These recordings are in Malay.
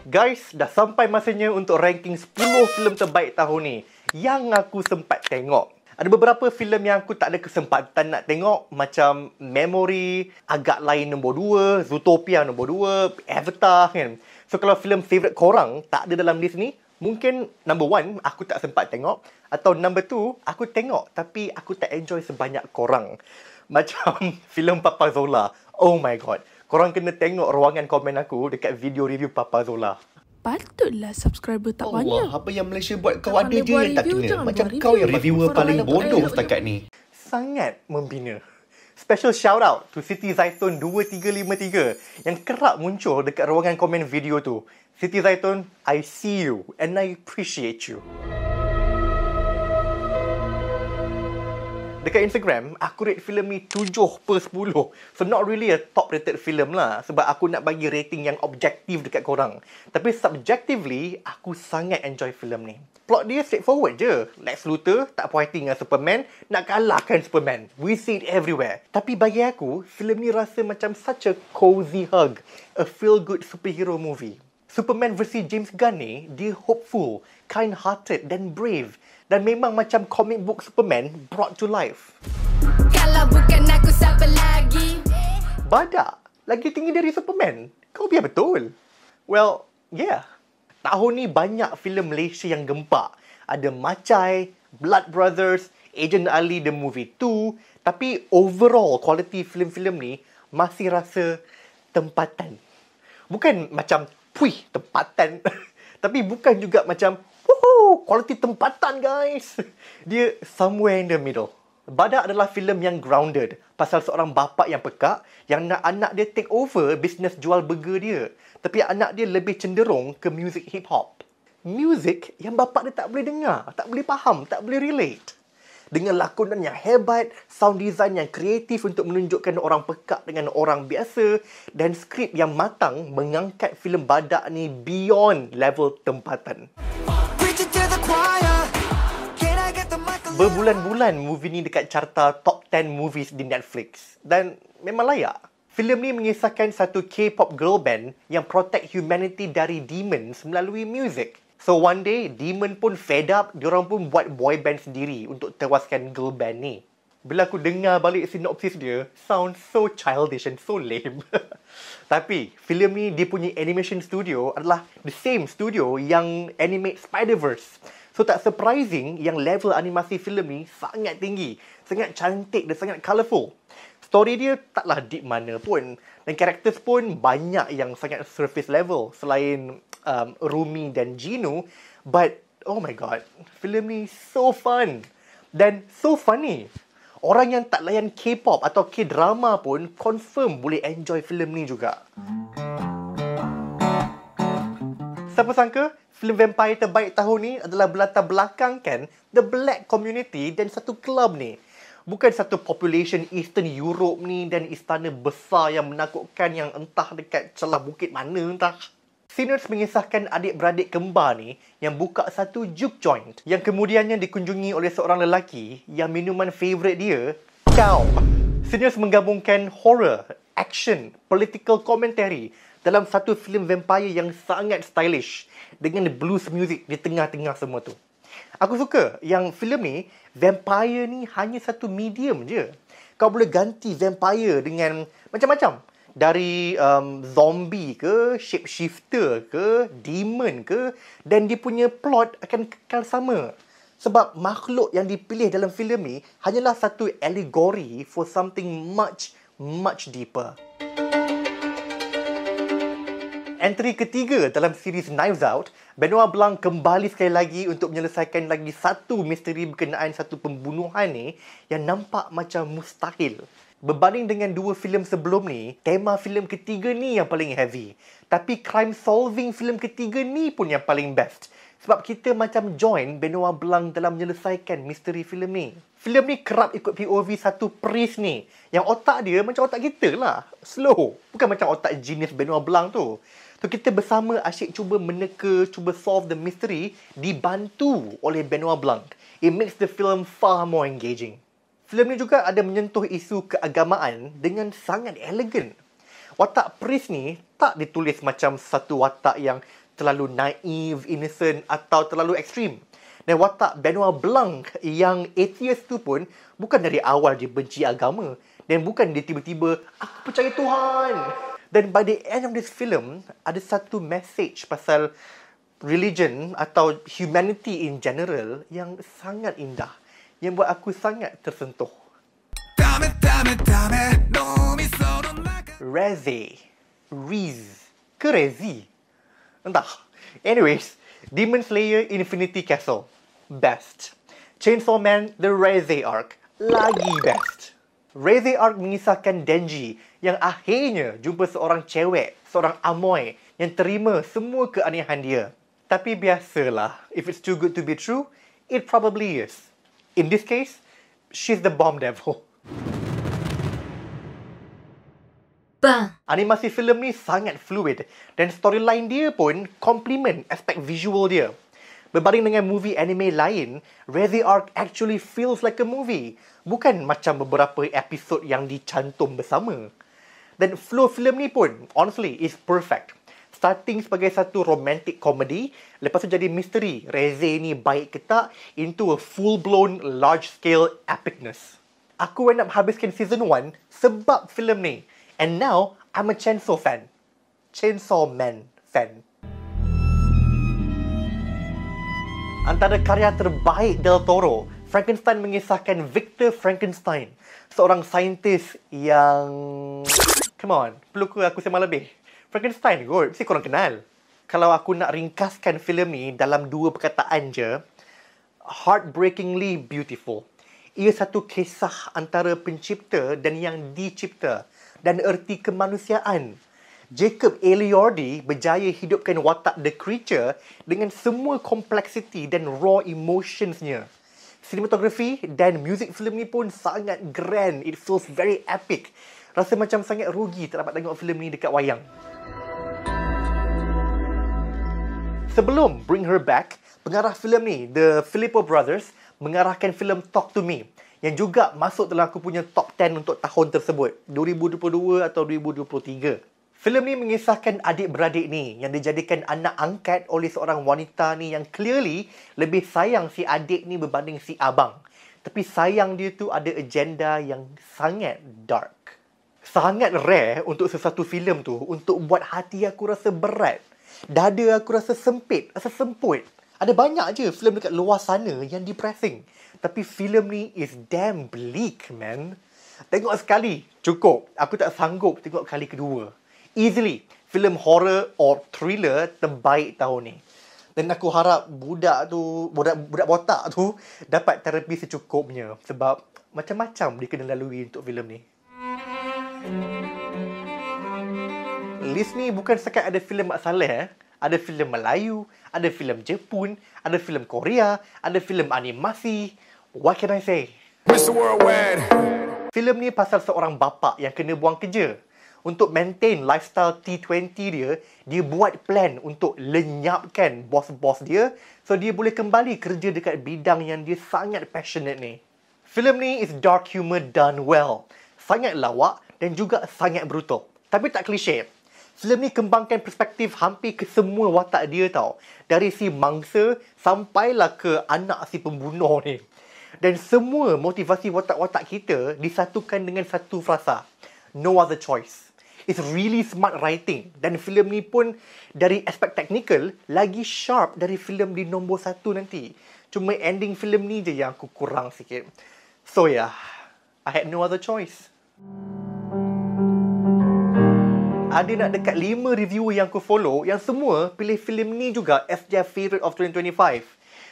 Guys, dah sampai masanya untuk ranking 10 filem terbaik tahun ni yang aku sempat tengok. Ada beberapa filem yang aku tak ada kesempatan nak tengok, macam Memory, agak lain nombor 2, Zootopia nombor 2, Avatar kan. So kalau filem favourite korang tak ada dalam list ni, mungkin number 1 aku tak sempat tengok, atau number 2 aku tengok tapi aku tak enjoy sebanyak korang. Macam filem Papa Zola. Oh my god. Korang kena tengok ruangan komen aku dekat video review Papa Zola. Patutlah subscriber tak banyak. Apa yang Malaysia buat kau Tak ada pandai je buat yang tak review, kena. jangan Macam buat kau yang review. reviewer Korang paling nak bodoh buat setakat ni. Sangat membina. Special shout out to Siti Zaitun 2353 yang kerap muncul dekat ruangan komen video tu. Siti Zaitun, I see you and I appreciate you. Dekat Instagram, aku rate filem ni 7/10. So not really a top rated filem lah. Sebab aku nak bagi rating yang objektif dekat korang. Tapi subjectively, aku sangat enjoy filem ni. Plot dia straightforward je. Lex Luthor tak puas hati dengan Superman, nak kalahkan Superman. We see it everywhere. Tapi bagi aku, filem ni rasa macam such a cozy hug. A feel-good superhero movie. Superman versi James Gunn ni, dia hopeful, kind-hearted dan brave. Dan memang macam comic book Superman brought to life. Kalau bukan aku siapa lagi? Badak lagi tinggi dari Superman. Kau biar betul. Well, yeah. Tahun ni banyak filem Malaysia yang gempak. Ada Macai, Blood Brothers, Agent Ali The Movie 2. Tapi overall quality filem-filem ni masih rasa tempatan. Bukan macam, puih, tempatan. Tapi bukan juga macam, woohoo, quality tempatan guys. Dia somewhere in the middle. Badak adalah filem yang grounded pasal seorang bapa yang pekak yang nak anak dia take over bisnes jual burger dia. Tapi anak dia lebih cenderung ke music hip hop. Music yang bapa dia tak boleh dengar, tak boleh faham, tak boleh relate. Dengan lakonan yang hebat, sound design yang kreatif untuk menunjukkan orang pekak dengan orang biasa, dan skrip yang matang mengangkat filem Badak ni beyond level tempatan. Berbulan-bulan movie ni dekat carta top 10 movies di Netflix. Dan memang layak. Filem ni mengisahkan satu K-pop girl band yang protect humanity dari demons melalui music. So one day, demon pun fed up, diorang pun buat boy band sendiri untuk tewaskan girl band ni. Bila aku dengar balik sinopsis dia, sound so childish and so lame. Tapi, filem ni dia punya animation studio adalah the same studio yang animate Spider-Verse. So tak surprising yang level animasi filem ni sangat tinggi, sangat cantik dan sangat colourful. Story dia taklah deep mana pun. Dan characters pun banyak yang sangat surface level selain Rumi dan Gino. But, oh my god, filem ni so fun dan so funny. Orang yang tak layan K-pop atau K-drama pun confirm boleh enjoy filem ni juga. Siapa sangka, filem vampire terbaik tahun ni adalah berlatar belakangkan the black community dan satu club ni. Bukan satu population Eastern Europe ni dan istana besar yang menakutkan yang entah dekat celah bukit mana entah. Sinners mengisahkan adik-beradik kembar ni yang buka satu juke joint yang kemudiannya dikunjungi oleh seorang lelaki yang minuman favourite dia, cow. Sinners menggabungkan horror, action, political commentary dalam satu filem vampire yang sangat stylish dengan blues music di tengah-tengah semua tu. Aku suka yang filem ni, vampire ni hanya satu medium je. Kau boleh ganti vampire dengan macam-macam. Dari zombie ke, shapeshifter ke, demon ke, dan dia punya plot akan kekal sama. Sebab makhluk yang dipilih dalam filem ni hanyalah satu allegory for something much, much deeper. Entry ketiga dalam series Knives Out, Benoit Blanc kembali sekali lagi untuk menyelesaikan lagi satu misteri berkenaan satu pembunuhan ni yang nampak macam mustahil. Berbanding dengan dua filem sebelum ni, tema filem ketiga ni yang paling heavy. Tapi crime solving filem ketiga ni pun yang paling best. Sebab kita macam join Benoit Blanc dalam menyelesaikan misteri filem ni. Filem ni kerap ikut POV satu priest ni. Yang otak dia macam otak kita lah. Slow. Bukan macam otak genius Benoit Blanc tu. So, kita bersama asyik cuba meneka, cuba solve the mystery dibantu oleh Benoit Blanc. It makes the film far more engaging. Filem ni juga ada menyentuh isu keagamaan dengan sangat elegan. Watak priest ni tak ditulis macam satu watak yang terlalu naive, innocent atau terlalu ekstrim. Dan watak Benoit Blanc yang atheist tu pun bukan dari awal dia benci agama. Dan bukan dia tiba-tiba, aku percaya Tuhan. Dan by the end of this film, ada satu message pasal religion atau humanity in general yang sangat indah. Yang buat aku sangat tersentuh. Riz ke Rezi? Entah. Anyways, Demon Slayer Infinity Castle. Best. Chainsaw Man The Reze Arc. Lagi best. Reze Arc mengisahkan Denji yang akhirnya jumpa seorang cewek, seorang amoy yang terima semua keanehan dia. Tapi biasalah, if it's too good to be true, it probably is. In this case, she's the bomb devil. Animasi filem ni sangat fluid dan storyline dia pun complement aspek visual dia. Berbanding dengan movie anime lain, Reze Arc actually feels like a movie. Bukan macam beberapa episod yang dicantum bersama. Dan flow filem ni pun, honestly, is perfect. Starting sebagai satu romantic comedy, lepas tu jadi misteri. Reze ni baik ke tak, into a full-blown, large-scale epicness. Aku end up habiskan season 1 sebab filem ni. And now, I'm a Chainsaw fan. Chainsaw Man fan. Antara karya terbaik Del Toro, Frankenstein mengisahkan Victor Frankenstein. Seorang saintis yang... Come on, perlu ke aku sembang lebih? Frankenstein kot, mesti korang kenal. Kalau aku nak ringkaskan filem ni dalam 2 perkataan je, heartbreakingly beautiful. Ia satu kisah antara pencipta dan yang dicipta dan erti kemanusiaan. Jacob Elordi berjaya hidupkan watak The Creature dengan semua kompleksiti dan raw emotionsnya. Cinematography dan music filem ni pun sangat grand. It feels very epic. Rasa macam sangat rugi tak dapat tengok filem ni dekat wayang. Sebelum Bring Her Back, pengarah filem ni, The Filippo Brothers, mengarahkan filem Talk to Me yang juga masuk dalam aku punya top 10 untuk tahun tersebut, 2022 atau 2023. Filem ni mengisahkan adik-beradik ni yang dijadikan anak angkat oleh seorang wanita ni yang clearly lebih sayang si adik ni berbanding si abang. Tapi sayang dia tu ada agenda yang sangat dark. Sangat rare untuk sesuatu filem tu untuk buat hati aku rasa berat. Dada aku rasa sempit, rasa semput. Ada banyak je filem dekat luar sana yang depressing. Tapi filem ni is damn bleak, man. Tengok sekali, cukup. Aku tak sanggup tengok kali kedua. Easily, filem horror or thriller terbaik tahun ni. Dan aku harap budak botak tu dapat terapi secukupnya. Sebab macam-macam dia kena lalui untuk filem ni. List ni bukan sekat ada filem Mak Saleh. Ada filem Melayu, ada filem Jepun, ada filem Korea, ada filem animasi. What can I say? Mr. Worldwide. Filem ni pasal seorang bapa yang kena buang kerja. Untuk maintain lifestyle T20 dia, dia buat plan untuk lenyapkan bos-bos dia so dia boleh kembali kerja dekat bidang yang dia sangat passionate ni. Filem ni is dark humor done well. Sangat lawak dan juga sangat brutal. Tapi tak klise. Filem ni kembangkan perspektif hampir ke semua watak dia tau. Dari si mangsa sampailah ke anak si pembunuh ni. Dan semua motivasi watak-watak kita disatukan dengan satu frasa. No other choice. It's really smart writing. Dan filem ni pun dari aspek teknikal lagi sharp dari filem di nombor 1 nanti. Cuma ending filem ni je yang aku kurang sikit. So yeah, I had no other choice. Ada nak dekat 5 reviewer yang aku follow yang semua pilih filem ni juga as their favourite of 2025.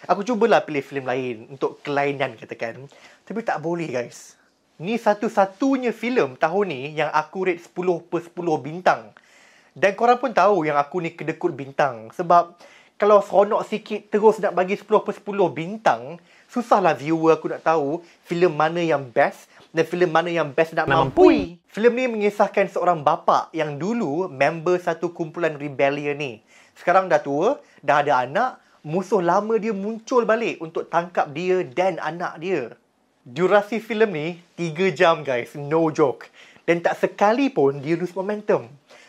Aku cubalah pilih filem lain untuk kelainan katakan. Tapi tak boleh guys. Ni satu-satunya filem tahun ni yang aku rate 10/10 bintang. Dan korang pun tahu yang aku ni kedekut bintang. Sebab kalau seronok sikit terus nak bagi 10/10 bintang, susahlah viewer aku nak tahu filem mana yang best dan filem mana yang best nak mampui. Filem ni mengisahkan seorang bapa yang dulu member satu kumpulan rebellion ni. Sekarang dah tua, dah ada anak, musuh lama dia muncul balik untuk tangkap dia dan anak dia. Durasi filem ni 3 jam guys, no joke. Dan tak sekali pun dia lose momentum.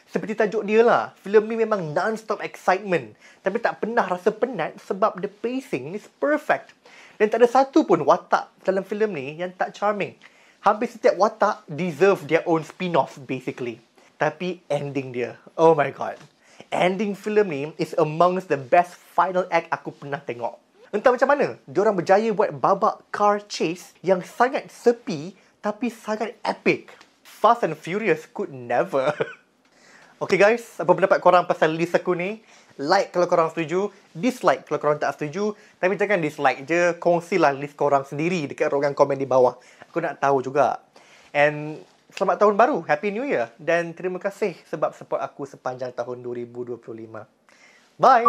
Seperti tajuk dia lah, filem ni memang non-stop excitement. Tapi tak pernah rasa penat sebab the pacing is perfect. Dan tak ada satu pun watak dalam filem ni yang tak charming. Hampir setiap watak deserve their own spin-off basically. Tapi ending dia, oh my god. Ending filem ni is amongst the best final act aku pernah tengok. Entah macam mana, diorang berjaya buat babak car chase yang sangat sepi tapi sangat epic. Fast and Furious could never. Okay guys, apa pendapat korang pasal list aku ni? Like kalau korang setuju, dislike kalau korang tak setuju. Tapi jangan dislike je, kongsilah list korang sendiri dekat ruangan komen di bawah. Aku nak tahu juga. And selamat tahun baru, Happy New Year. Dan terima kasih sebab support aku sepanjang tahun 2025. Bye!